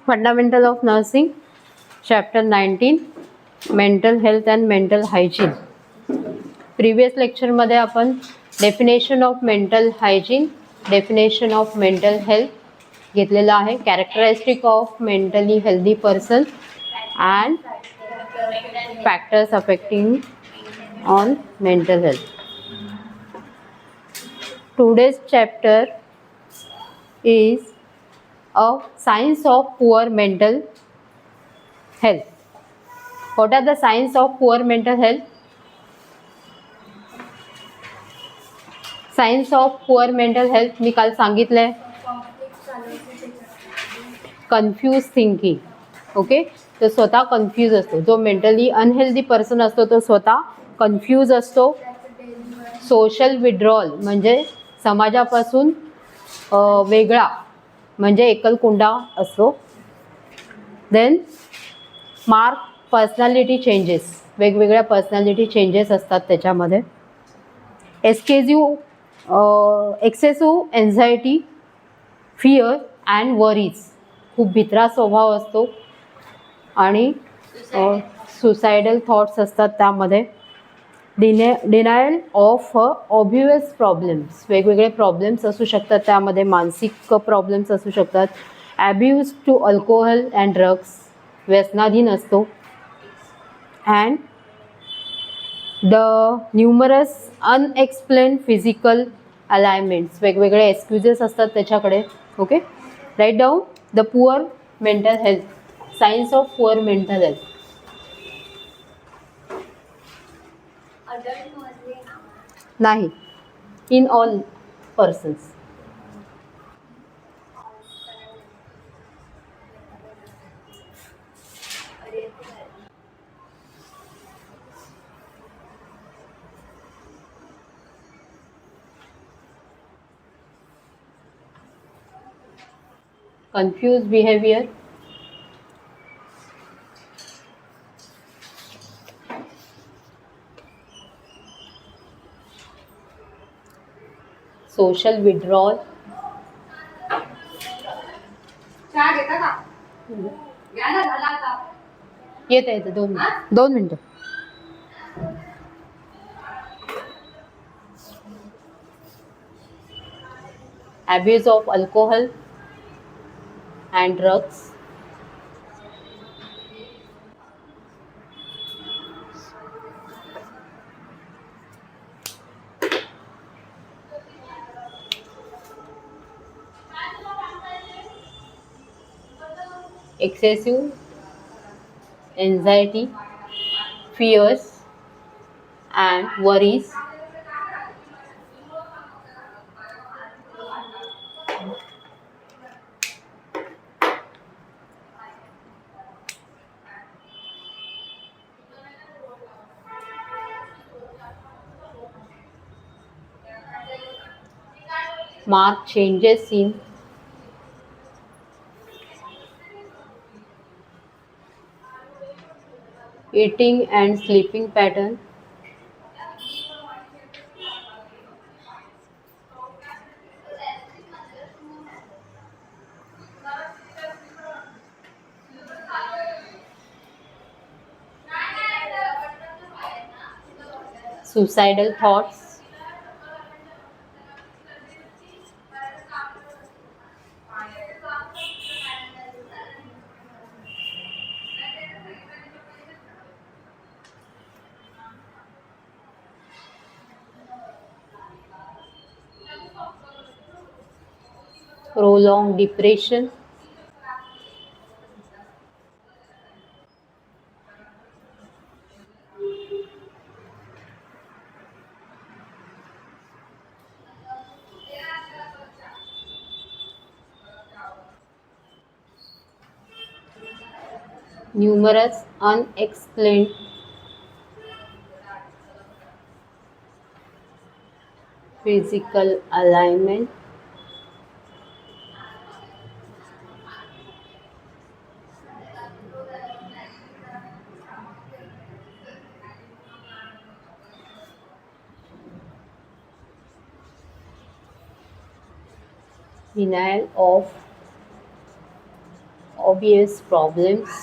Fundamental of Nursing, Chapter 19, Mental Health and Mental Hygiene. Previous lecture मध्ये आपण Definition of Mental Hygiene, Definition of Mental Health घेतलेला आहे. Characteristic of mentally healthy person and factors affecting on mental health. Today's chapter is a science of poor mental health. What are the signs of poor mental health? Signs of poor mental health मी काल सांगितलंय. Confuse thinking. Okay, तो स्वतः confuse असतो. जो mentally unhealthy person असतो तो स्वतः confuse असतो. सोशल विड्रॉल म्हणजे समाजापासून वेगळा म्हणजे एकलकुंडा असतो. देन मार्क पर्सनॅलिटी चेंजेस, वेगवेगळ्या पर्सनॅलिटी चेंजेस असतात त्याच्यामध्ये. Excessive anxiety, fear and worries, खूप भित्रा स्वभाव असतो आणि सुसायडल थॉट्स असतात त्यामध्ये. डिनायल ऑफ ऑब्व्हियस प्रॉब्लेम्स, वेगवेगळे प्रॉब्लेम्स असू शकतात त्यामध्ये. मानसिक प्रॉब्लेम्स असू शकतात. Abuse to alcohol and drugs, व्यसनाधीन असतो. And the numerous unexplained physical alignments, वेगवेगळे एक्सक्युजेस असतात त्याच्याकडे. Okay, write down the poor mental health, signs of poor mental health. नाही, in all persons. Confused behavior, social withdrawal, येते 2 मिनिटं. abuse of alcohol and drugs, excessive anxiety, fears and worries, mark changes in eating and sleeping pattern, suicidal thoughts, prolonged depression, numerous unexplained physical alignment, denial of obvious problems.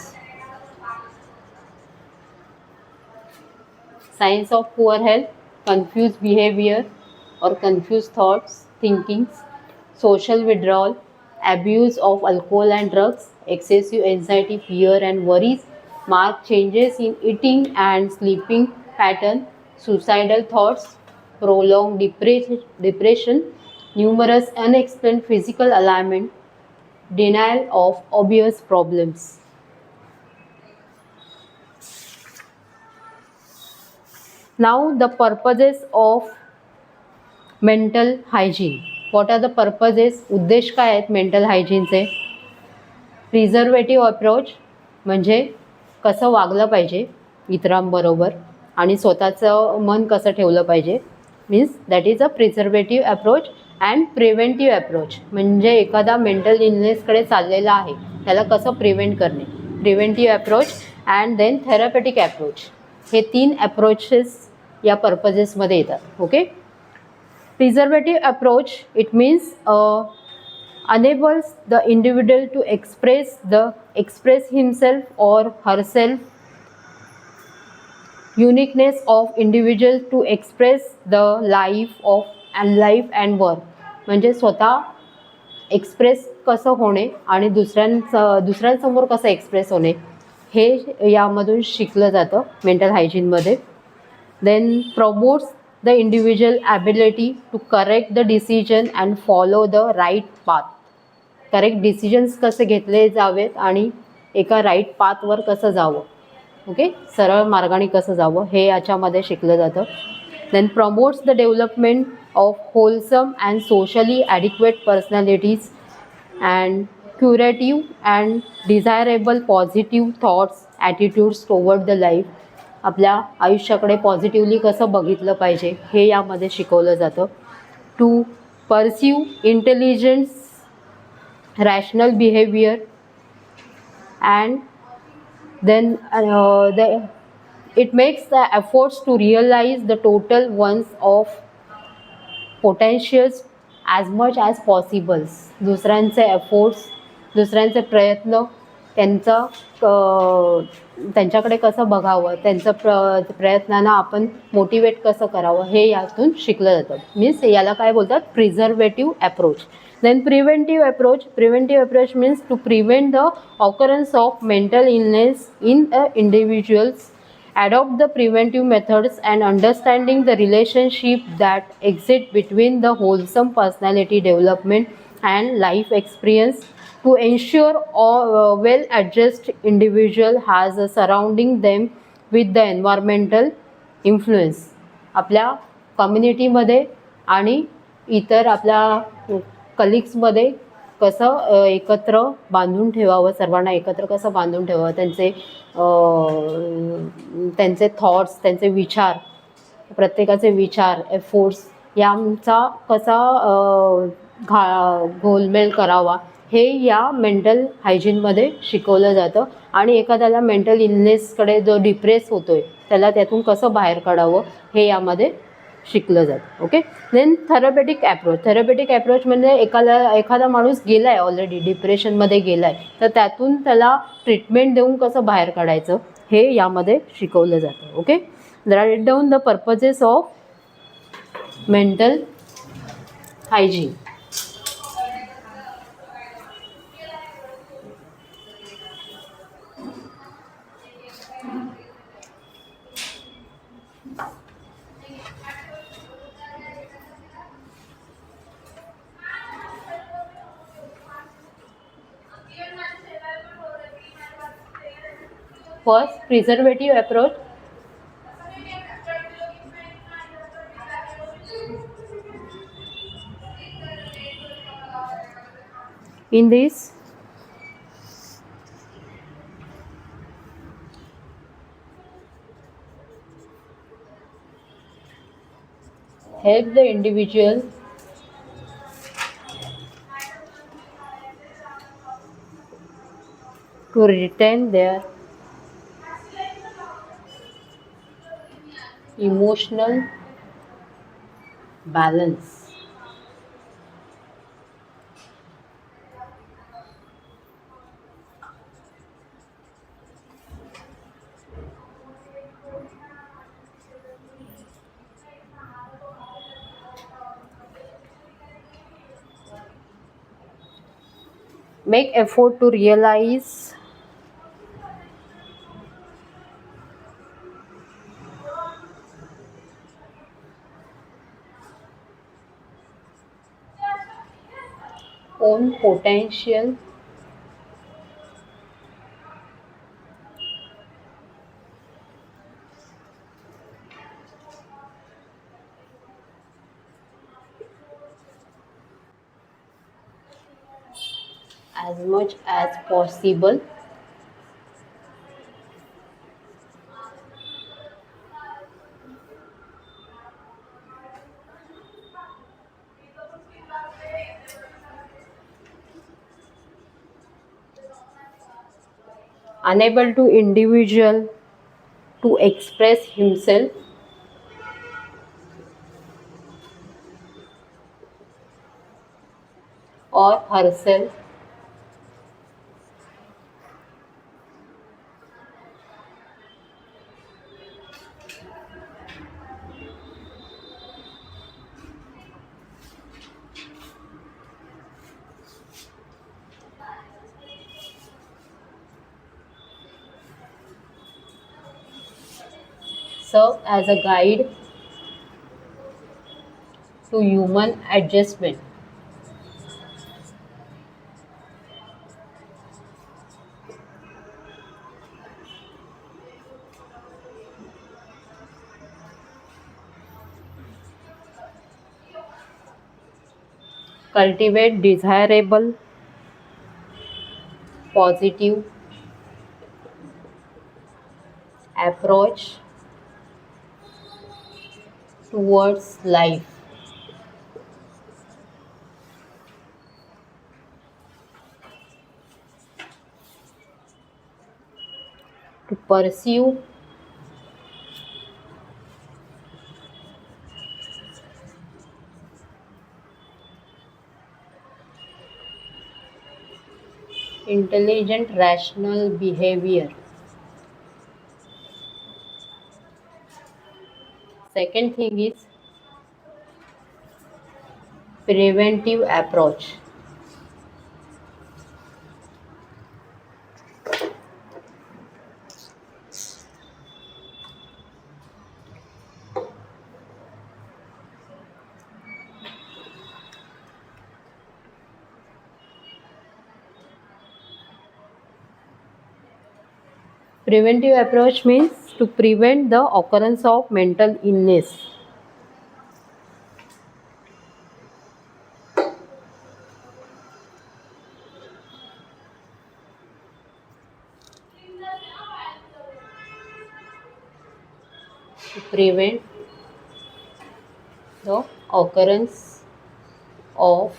Signs of poor health: confused behavior or confused thoughts, thinkings, social withdrawal, abuse of alcohol and drugs, excessive anxiety, fear and worries, marked changes in eating and sleeping pattern, suicidal thoughts, prolonged depression, numerous unexplained physical ailment, denial of obvious problems. Now the purposes of mental hygiene. What are the purposes? उद्देश काय आहेत mental हायजीनचे? Preservative approach म्हणजे कसं वागलं पाहिजे इतरांबरोबर आणि स्वतःचं मन कसं ठेवलं पाहिजे, means that is a preservative approach. And preventive approach म्हणजे एखादा मेंटल इलनेसकडे चाललेला आहे त्याला कसं प्रिव्हेंट करणे, preventive approach. And then therapeutic approach. हे 3 अप्रोचेस या पर्पजेसमध्ये येतात. Okay. Preservative approach, it means enables the individual to express himself or herself, uniqueness of individual to express the life and work. म्हणजे स्वतः एक्सप्रेस कसं होणे आणि दुसऱ्यांसमोर कसं एक्सप्रेस होणे हे यामधून शिकलं जातं mental हायजीनमध्ये. Then promotes the individual ability to correct the decision and follow the right path. Correct decisions कसे घेतले जावेत आणि एका राईट पाथवर कसं जावं, ओके, सरळ मार्गाने कसं जावं हे याच्यामध्ये शिकलं जातं. Then promotes the development of wholesome and socially adequate personalities and curative and desirable positive thoughts attitudes toward the life. आपल्या आयुष्याकडे पॉझिटिव्हली कसं बघितलं पाहिजे हे यामध्ये शिकवलं जातं. To pursue intelligence, rational behaviour and then it makes the efforts to realize the total ones of potentials as much as possibles. दुसऱ्यांचे एफर्ट्स, दुसऱ्यांचे प्रयत्न, त्यांच्याकडे कसं बघावं, त्यांचं प्रयत्नांना आपण मोटिवेट कसं करावं हे यातून शिकलं जातं. मीन्स याला काय बोलतात? Preservative approach. Then preventive approach. Preventive approach means to prevent the occurrence of mental illness in a individuals. Adopt the preventive methods and understanding the relationship that exist between the wholesome personality development and life experience to ensure well-adjusted individual has surrounding them with the environmental influence. आपल्या कम्युनिटीमध्ये आणि इतर आपल्या कलिग्समध्ये कसं एकत्र बांधून ठेवावं, सर्वांना एकत्र कसं बांधून ठेवावं, त्यांचे थॉट्स, त्यांचे विचार, प्रत्येकाचे विचार, एफोर्ट्स यांचा कसा घोलमेल करावा हे या मेंटल हायजीनमध्ये शिकवलं जातं. आणि एखाद्याला मेंटल इलनेसकडे जो डिप्रेस होतो आहे त्याला त्यातून कसं बाहेर काढावं हे यामध्ये शिकलं जातं. Okay. Then therapeutic approach. Therapeutic approach म्हणजे एखादा माणूस गेला आहे, ऑलरेडी डिप्रेशनमध्ये गेला आहे, तर त्यातून त्याला ट्रीटमेंट देऊन कसं बाहेर काढायचं हे यामध्ये शिकवलं जातं. Okay. Write down the purposes of mental hygiene. First, preservative approach. In this, help the individual to retain their emotional balance. make effort to realize own potential as much as possible. Unable to individual to express himself or herself serve as a guide to human adjustment. Cultivate desirable, positive approach towards life. To pursue intelligent, rational behavior. Second thing is preventive approach. Preventive approach means to prevent the occurrence of mental illness. To prevent the occurrence of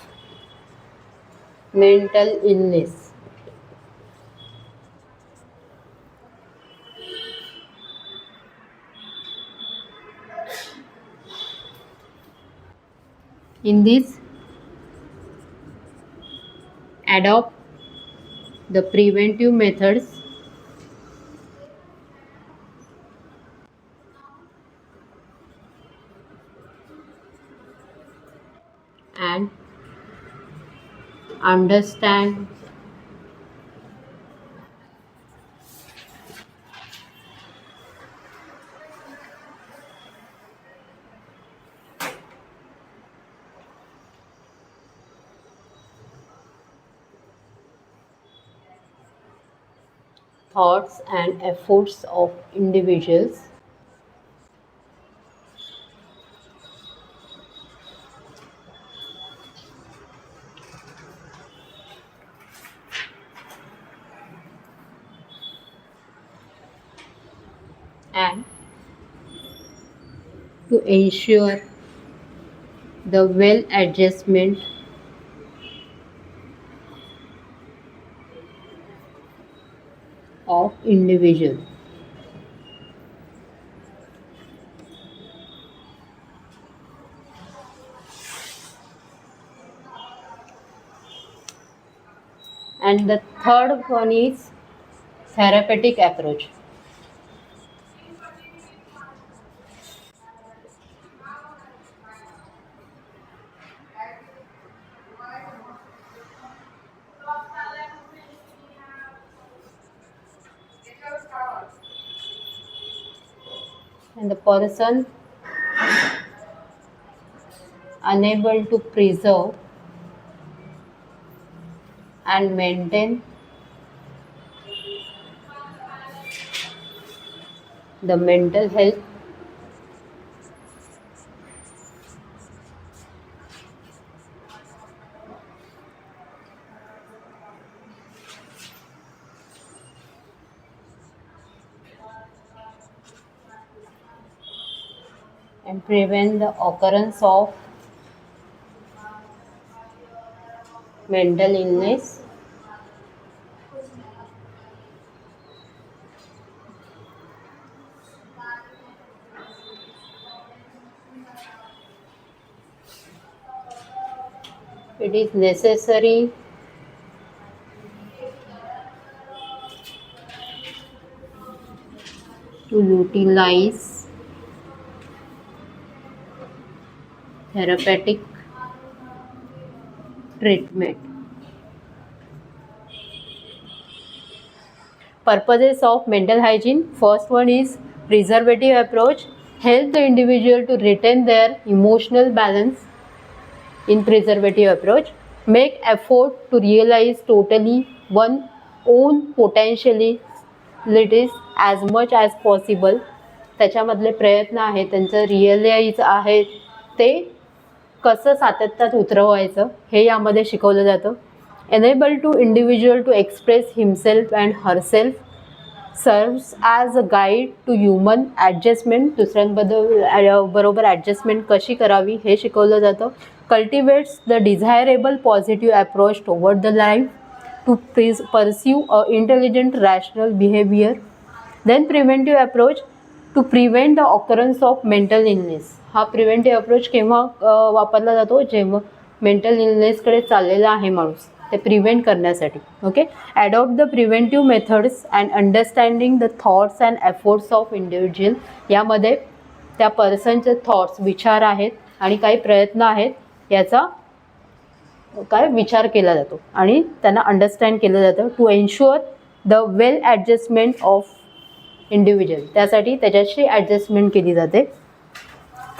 mental illness. In this, adopt the preventive methods and understand thoughts and efforts of individuals and to ensure the well adjustment of individual. And the third one is therapeutic approach. and the person unable to preserve and maintain the mental health and prevent the occurrence of mental illness it is necessary to utilize therapeutic treatment. Purposes of mental hygiene. First one is preservative approach. Help the individual to retain their emotional balance in preservative approach. Make effort to realize totally one own potentialities as much as possible. त्याच्यामधले प्रयत्न आहेत त्यांचं realise आहे ते कसं सातत्यात उतरवायचं हे यामध्ये शिकवलं जातं. Enable to individual to express himself and herself. Serves as a guide to human adjustment. दुसऱ्यांबरोबर ॲडजस्टमेंट कशी करावी हे शिकवलं जातं. Cultivates the desirable positive approach toward the life to pursue a intelligent rational behaviour. Then preventive approach to prevent the occurrence of mental illness. हा preventive approach केव्हा वापरला जातो? जेव्हा मेंटल इलनेसकडे चाललेला आहे माणूस, ते प्रिव्हेंट करण्यासाठी. Okay. Adopt the preventive methods and understanding the thoughts and efforts of individual. यामध्ये त्या पर्सनचे थॉट्स, विचार आहेत आणि काही प्रयत्न आहेत याचा काय विचार केला जातो आणि त्यांना अंडरस्टँड केलं जातं. To ensure the well adjustment of individual. त्यासाठी त्याच्याशी ॲडजस्टमेंट केली जाते.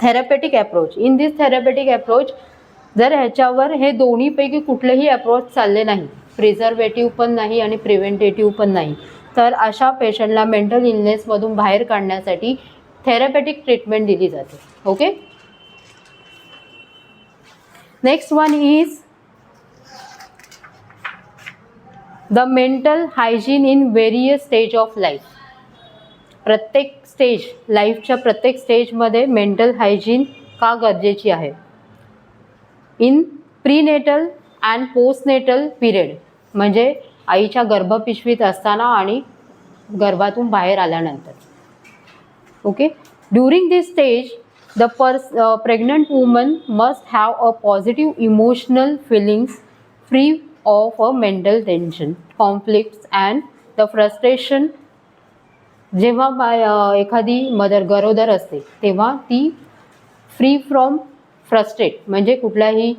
Therapeutic approach. In this therapeutic approach जर ह्याच्यावर हे दोन्हीपैकी कुठलेही अप्रोच चालले नाही, प्रिझर्वेटिव्ह पण नाही आणि प्रिव्हेंटेटिव्ह पण नाही, तर अशा पेशंटला मेंटल इलनेसमधून बाहेर काढण्यासाठी थेरपेटिक ट्रीटमेंट दिली जाते. Okay. Next one is the mental hygiene in various stage of life. प्रत्येक स्टेज, लाईफच्या प्रत्येक स्टेजमध्ये मेंटल हायजीन का गरजेची आहे? In prenatal and postnatal period, म्हणजे आईच्या गर्भपिशवीत असताना आणि गर्भातून बाहेर आल्यानंतर. Okay. During this stage the pregnant woman must have a positive emotional feelings free of a mental tension, conflicts and the frustration. जेव्हा एखादी मदर गरोदर असते तेव्हा ती फ्री फ्रॉम फ्रस्ट्रेट, म्हणजे कुठल्याही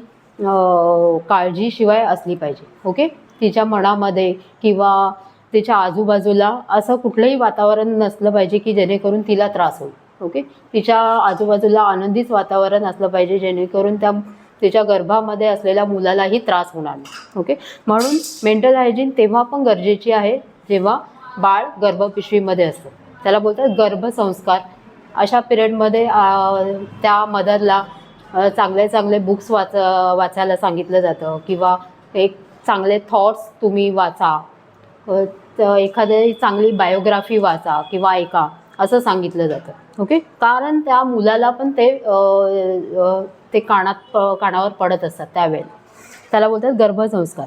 काळजीशिवाय असली पाहिजे. ओके. तिच्या मनामध्ये किंवा तिच्या आजूबाजूला असं कुठलंही वातावरण नसलं पाहिजे की जेणेकरून तिला त्रास होईल. ओके. तिच्या आजूबाजूला आनंदीच वातावरण असलं पाहिजे जेणेकरून तिच्या गर्भामध्ये असलेल्या मुलालाही त्रास होणार नाही. ओके. म्हणून मेंटल हायजीन तेव्हा पण गरजेची आहे जेव्हा बाळ गर्भपिशवीमध्ये असतं. त्याला बोलतात गर्भसंस्कार. अशा पिरियडमध्ये त्या मदरला चांगले बुक्स वाचायला सांगितलं जातं किंवा एक चांगले थॉट्स तुम्ही वाचा, एखादी चांगली बायोग्राफी वाचा किंवा ऐका असं सांगितलं जातं. ओके. कारण त्या मुलाला पण ते कानावर पडत असतात त्यावेळेला. त्याला बोलतात गर्भसंस्कार.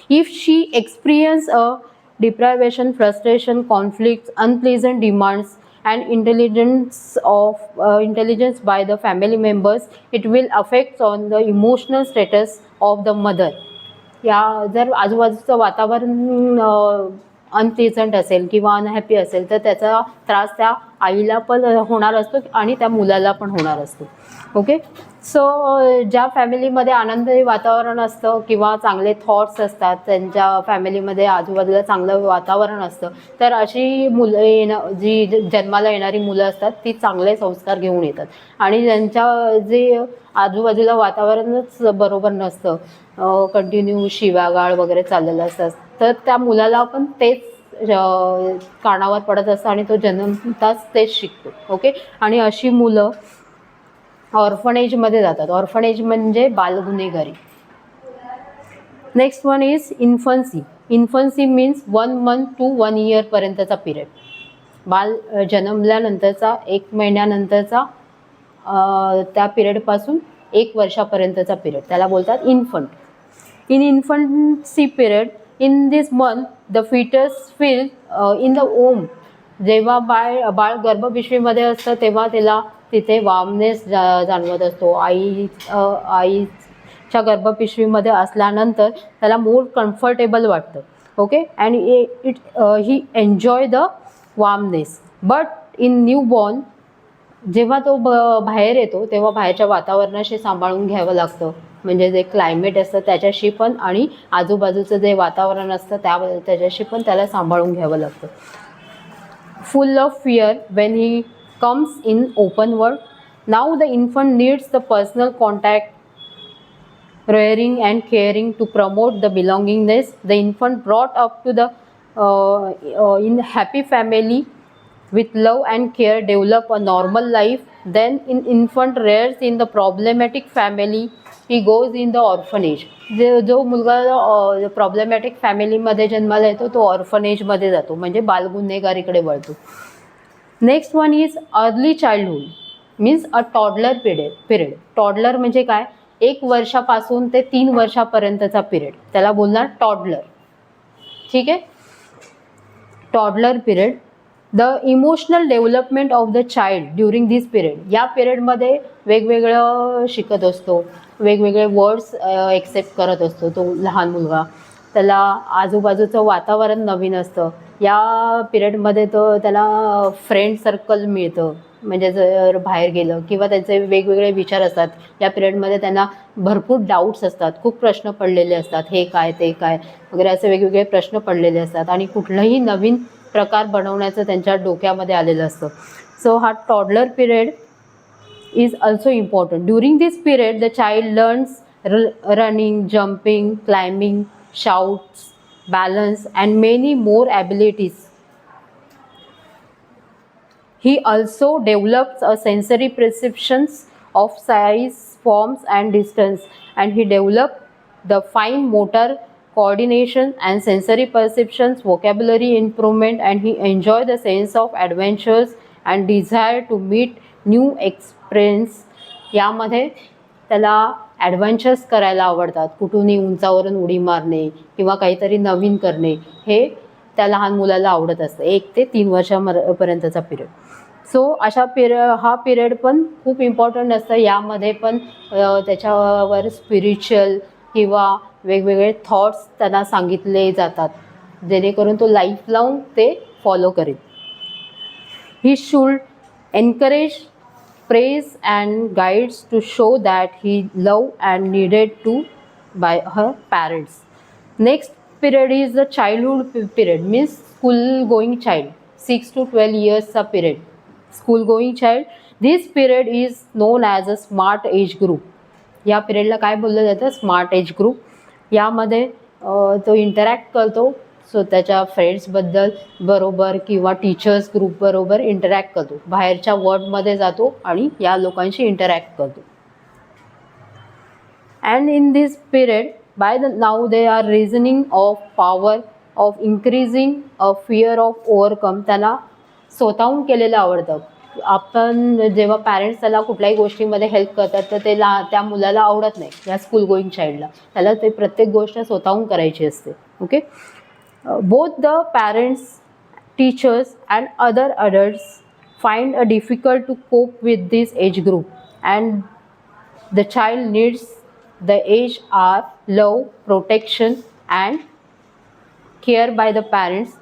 If she experience a deprivation, frustration, conflicts, unpleasant demands and intelligence by the family members, it will affect on the emotional status of the mother. या जर आजूबाजूचं वातावरण अनप्लेझंट असेल किंवा अनहॅपी असेल तर त्याचा त्रास त्या आईला पण होणार असतो आणि त्या मुलाला पण होणार असतो. ओके. सो ज्या फॅमिलीमध्ये आनंदी वातावरण असतं किंवा चांगले थॉट्स असतात, त्यांच्या फॅमिलीमध्ये आजूबाजूला चांगलं वातावरण असतं, तर अशी मुलं जी जन्माला येणारी मुलं असतात ती चांगले संस्कार घेऊन येतात. आणि ज्यांच्या जे आजूबाजूला वातावरणच बरोबर नसतं, कंटिन्यू शिव्यागाळ वगैरे चाललेलं असतं, तर त्या मुलाला पण तेच कानावर पडत असतं आणि तो जन्मताच तेच शिकतो. ओके. आणि अशी मुलं ऑर्फनेजमध्ये जातात. ऑर्फनेज म्हणजे बालगुन्हेगारी. Next one is infancy. Infancy means 1 month to 1 year पर्यंतचा पिरियड. बाल जन्मल्यानंतरचा 1 महिन्यानंतरचा त्या पिरियडपासून 1 वर्षापर्यंतचा पिरियड, त्याला बोलतात infant. In infancy period, in this month, the fetus feel in the womb. जेव्हा बाळ गर्भपिशवीमध्ये असतं तेव्हा त्याला तिथे वार्मनेस जाणवत असतो. आईच्या गर्भपिशवीमध्ये असल्यानंतर त्याला मोर कम्फर्टेबल वाटतं. Okay. And he enjoy the warmness. But in new born, जेव्हा तो बाहेर येतो तेव्हा बाहेरच्या वातावरणाशी सांभाळून घ्यावं लागतं. म्हणजे जे क्लायमेट असतं त्याच्याशी पण आणि आजूबाजूचं जे वातावरण असतं त्याच्याशी पण त्याला सांभाळून घ्यावं लागतं. फुल of fear when he comes in open world. Now the infant needs the personal contact, rearing and caring to promote the belongingness. The infant brought up to the in happy family with love and care develop a normal life. Then in infant rears in the problematic family, he goes in the orphanage. जो मुलगा problematic फॅमिलीमध्ये जन्माला येतो तो ऑर्फनेजमध्ये जातो, म्हणजे बालगुन्हेगारीकडे वळतो. Next one is early childhood means a toddler period. Toddler म्हणजे काय? 1 वर्षापासून ते 3 वर्षापर्यंतचा पिरियड, त्याला बोलणार टॉडलर. ठीक आहे. Toddler period. The emotional development of the child during this period. या पिरियडमध्ये वेगवेगळं शिकत असतो, वेगवेगळे वर्ड्स एक्सेप्ट करत असतो तो लहान मुलगा. त्याला आजूबाजूचं वातावरण नवीन असतं. या पिरियडमध्ये त्याला फ्रेंड सर्कल मिळतं, म्हणजे जर बाहेर गेलं किंवा त्यांचे वेगवेगळे विचार असतात. या पिरियडमध्ये त्यांना भरपूर डाऊट्स असतात, खूप प्रश्न पडलेले असतात, हे काय ते काय वगैरे असे वेगवेगळे प्रश्न पडलेले असतात आणि कुठलंही नवीन प्रकार बनवण्याचं त्यांच्या डोक्यामध्ये आलेलं असतं. सो हा toddler period is also important. During this period the child learns running, jumping, climbing, shouts, balance and many more abilities. He also develops a sensory perceptions of size, forms and distance, and he develops the fine motor coordination and sensory perceptions, vocabulary improvement, and he enjoy the sense of adventures and desire to meet new experience. यामध्ये त्याला adventures करायला आवडतात, कुठूनही उंचावरून उडी मारणे किंवा काहीतरी नवीन करणे, हे त्या लहान मुलाला आवडत असतं. 1 ते 3 वर्षापर्यंतचा पिरियड. सो अशा हा पिरियड पण खूप इम्पॉर्टंट असतं. यामध्ये पण त्याच्यावर स्पिरिच्युअल किंवा वेगवेगळे थॉट्स त्यांना सांगितले जातात, जेणेकरून तो लाईफ लाँग ते फॉलो करेल. He should encourage, praise and guides to show that he loved and needed to by her parents. Next period is the childhood period, means school going child. 6 to 12 years चा period, school going child. This period is known as a smart age group. या पिरियडला काय बोललं जातं? Smart age group. यामध्ये तो interact करतो स्वतःच्या फ्रेंड्सबद्दल बरोबर किंवा टीचर्स ग्रुप बरोबर इंटरॅक्ट करतो, बाहेरच्या वर्ल्डमध्ये जातो आणि या लोकांशी इंटरॅक्ट करतो. And in this period by the now they are reasoning of power of increasing a fear of overcome. त्याला स्वतःहून केलेलं आवडतं. आपण जेव्हा पॅरेंट्स त्याला कुठल्याही गोष्टीमध्ये हेल्प करतात तर त्या मुलाला आवडत नाही, या स्कूल गोईंग चाइल्डला. त्याला ते प्रत्येक गोष्ट स्वतःहून करायची असते. Okay. Both the parents, teachers and other adults find it difficult to cope with this age group, and the child needs the age are love, protection and care by the parents,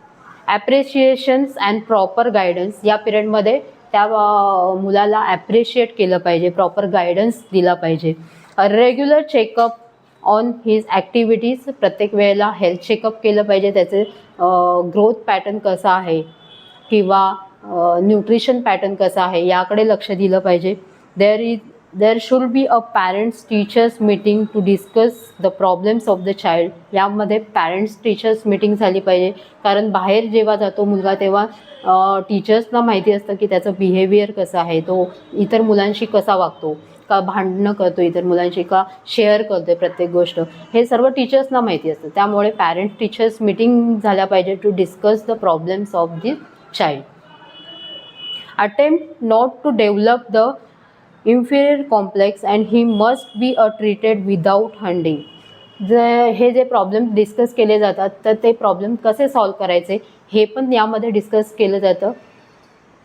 appreciations and proper guidance. या पिरियडमध्ये त्या मुलाला appreciate केलं पाहिजे, proper guidance दिला पाहिजे. Regular checkup on his activities, प्रत्येक वेळेला हेल्थ चेकअप केलं पाहिजे, त्याचे ग्रोथ पॅटर्न कसा आहे किंवा न्यूट्रिशन पॅटर्न कसं आहे याकडे लक्ष दिलं पाहिजे. There should be a parents teachers meeting to discuss the problems of the child. यामध्ये पॅरेंट्स टीचर्स मीटिंग झाली पाहिजे, कारण बाहेर जेव्हा जातो मुलगा तेव्हा टीचर्सना माहिती असतं की त्याचं बिहेवियर कसं आहे, तो इतर मुलांशी कसा वागतो, का भांडणं करतो इतर मुलांशी, का शेअर करतो प्रत्येक गोष्ट, हे सर्व टीचर्सना माहिती असतं. त्यामुळे पॅरेंट टीचर्स मीटिंग झाल्या पाहिजे to discuss the problems of the child. Attempt not to develop the inferior complex and he must be treated without hunting. हे जे प्रॉब्लेम डिस्कस केले जातात तर ते प्रॉब्लेम कसे सॉल्व करायचे हे पण यामध्ये डिस्कस केलं जातं,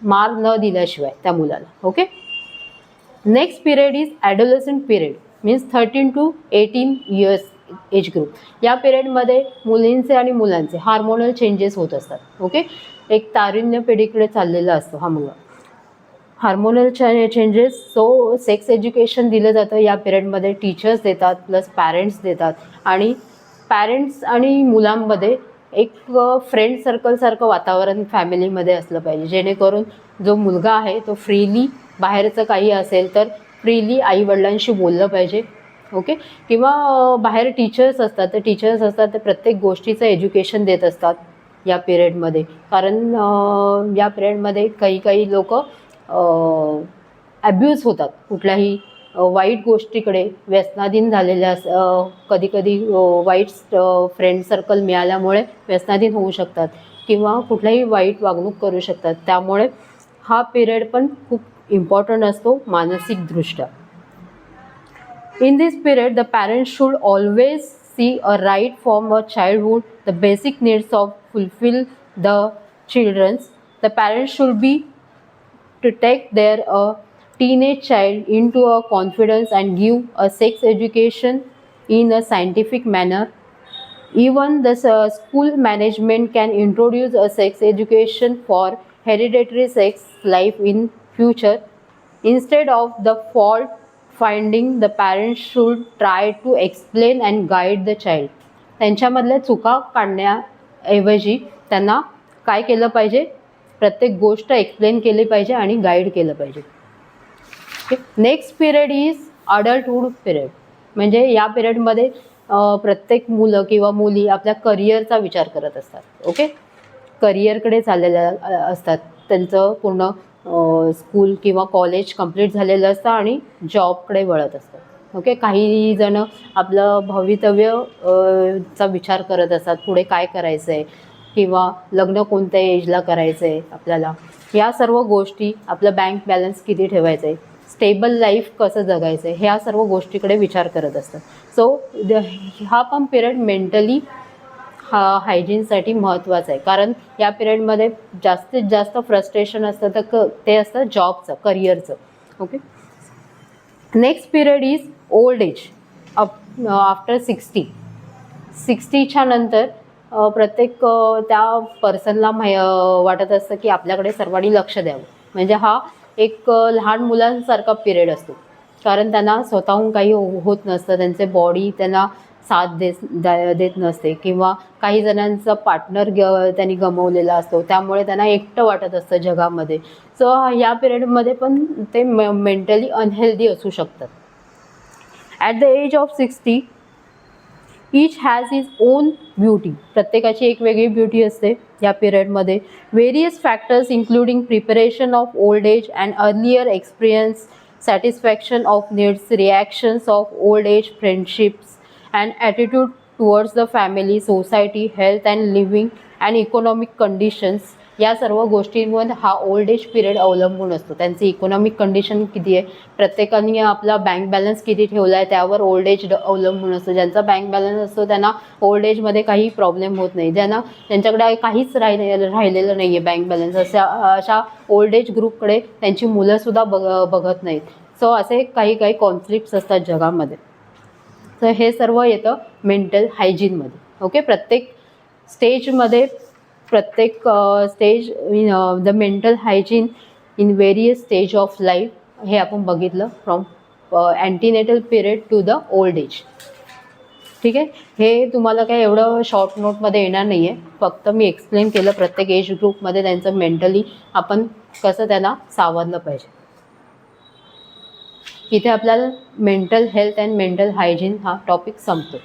मार न दिल्याशिवाय त्या मुलाला. Okay. Next period is adolescent period, means 13 to 18 years age group. या पिरियडमध्ये मुलींचे आणि मुलांचे हार्मोनल चेंजेस होत असतात. ओके. एक तारुण्य पिढीकडे चाललेला असतो हा मुलगा. Hormonal changes, so sex education दिलं जातं या पिरियडमध्ये. टीचर्स देतात प्लस पॅरेंट्स देतात, आणि पॅरेंट्स आणि मुलांमध्ये एक फ्रेंड सर्कलसारखं वातावरण फॅमिलीमध्ये असलं पाहिजे, जेणेकरून जो मुलगा आहे तो फ्रीली बाहेरचं काही असेल तर फ्रीली आईवडिलांशी बोललं पाहिजे. ओके. किंवा बाहेर टीचर्स असतात, तर टीचर्स असतात ते प्रत्येक गोष्टीचं एज्युकेशन देत असतात या पिरियडमध्ये, कारण या पिरियडमध्ये काही लोक ॲब्यूज होतात, कुठल्याही वाईट गोष्टीकडे व्यसनाधीन झालेल्या, कधी वाईट फ्रेंड सर्कल मिळाल्यामुळे व्यसनाधीन होऊ शकतात किंवा कुठल्याही वाईट वागणूक करू शकतात. त्यामुळे हा पिरियड पण खूप इम्पॉर्टंट असतो मानसिकदृष्ट्या. In this period, the parents should always see a right from a childhood, the basic needs of fulfill the children's. The parents should be to take their teenage child into a confidence and give a sex education in a scientific manner. Even the school management can introduce a sex education for hereditary sex life in future. Instead of the fault finding, the parents should try to explain and guide the child. त्यांच्यामधल्या चुका काढण्याऐवजी त्यांना काय केलं पाहिजे, प्रत्येक गोष्ट explain केली पाहिजे आणि गाईड केलं पाहिजे. Next period is अडल्टहूड period. म्हणजे या पिरियडमध्ये प्रत्येक मुलं किंवा मुली आपल्या करिअरचा विचार करत असतात. ओके. करिअरकडे चाललेल्या असतात, त्यांचं पूर्ण स्कूल किंवा कॉलेज कंप्लीट झालेलं असतं आणि जॉबकडे वळत असतात. ओके. काही जण आपलं भवितव्य चा विचार करत असतात, पुढे काय करायचं आहे किंवा लग्न कोणत्या एजला करायचं आहे आपल्याला, या सर्व गोष्टी, आपलं बँक बॅलन्स किती ठेवायचं आहे, स्टेबल लाईफ कसं जगायचं आहे, ह्या सर्व गोष्टीकडे विचार करत असतात. सो हा पण पिरियड मेंटली हायजीनसाठी महत्त्वाचं आहे, कारण या पिरियडमध्ये जास्तीत जास्त फ्रस्ट्रेशन असतं तर ते असतं जॉबचं, करिअरचं. Okay. Next period is old age after 60च्या नंतर प्रत्येक त्या पर्सनला वाटत असतं की आपल्याकडे सर्वांनी लक्ष द्यावं. म्हणजे हा एक लहान मुलांसारखा पिरियड असतो, कारण त्यांना स्वतःहून काही होत नसतं, त्यांचे बॉडी त्यांना साथ देत नसते, किंवा काही जणांचा पार्टनर त्यांनी गमावलेला असतो, त्यामुळे त्यांना एकटं वाटत असतं जगामध्ये. सो या पिरियडमध्ये पण ते मेंटली अनहेल्दी असू शकतात. At the age of 60 each has his own beauty. प्रत्येकाची एक वेगळी ब्युटी असते या पिरियडमध्ये. Various factors including preparation of old age and earlier experience, satisfaction of needs, reactions of old age, friendships and attitude towards the family, society, health and living and economic conditions, या सर्व गोष्टींवर हा old age period अवलंबून असतो. त्यांची economic condition किती आहे, प्रत्येकाने आपला बँक बॅलन्स किती ठेवला आहे त्यावर ओल्ड एज अवलंबून असतो. ज्यांचा बँक बॅलन्स असतो त्यांना ओल्ड एजमध्ये काही प्रॉब्लेम होत नाही, ज्यांच्याकडे काहीच राहिलेलं नाही आहे बँक बॅलन्स, अशा ओल्ड एज ग्रुपकडे त्यांची मुलंसुद्धा बघत नाहीत. सो असे काही कॉन्फ्लिक्ट्स असतात जगामध्ये. तर हे सर्व येतं मेंटल हायजीनमध्ये. ओके. प्रत्येक stage the mental hygiene in various stage of life, हे आपण बघितलं from antenatal period to the old age. ठीक आहे, हे तुम्हाला काय एवढं शॉर्ट नोटमध्ये येणार नाही आहे, फक्त मी एक्सप्लेन केलं प्रत्येक एज ग्रुपमध्ये त्यांचं मेंटली आपण कसं त्यांना सावरलं पाहिजे. इथे आपल्याला mental health and mental hygiene हा टॉपिक संपतो.